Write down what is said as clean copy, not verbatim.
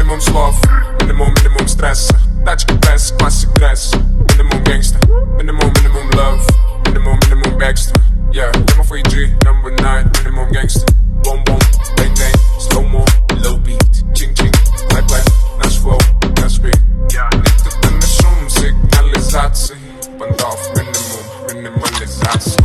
minimum slaaf, minimum stress. Tachke best, classic dress. Minimum gangster, minimum love. Minimum extra. Yeah, nummer voor je G, number 9. Minimum gangster. Boom boom, bang bang, slow mo, low beat. Ching ching, black, naast flow, naast speed. Ja, niet te kunnen soms, signalisatie. Band af, minimalisatie.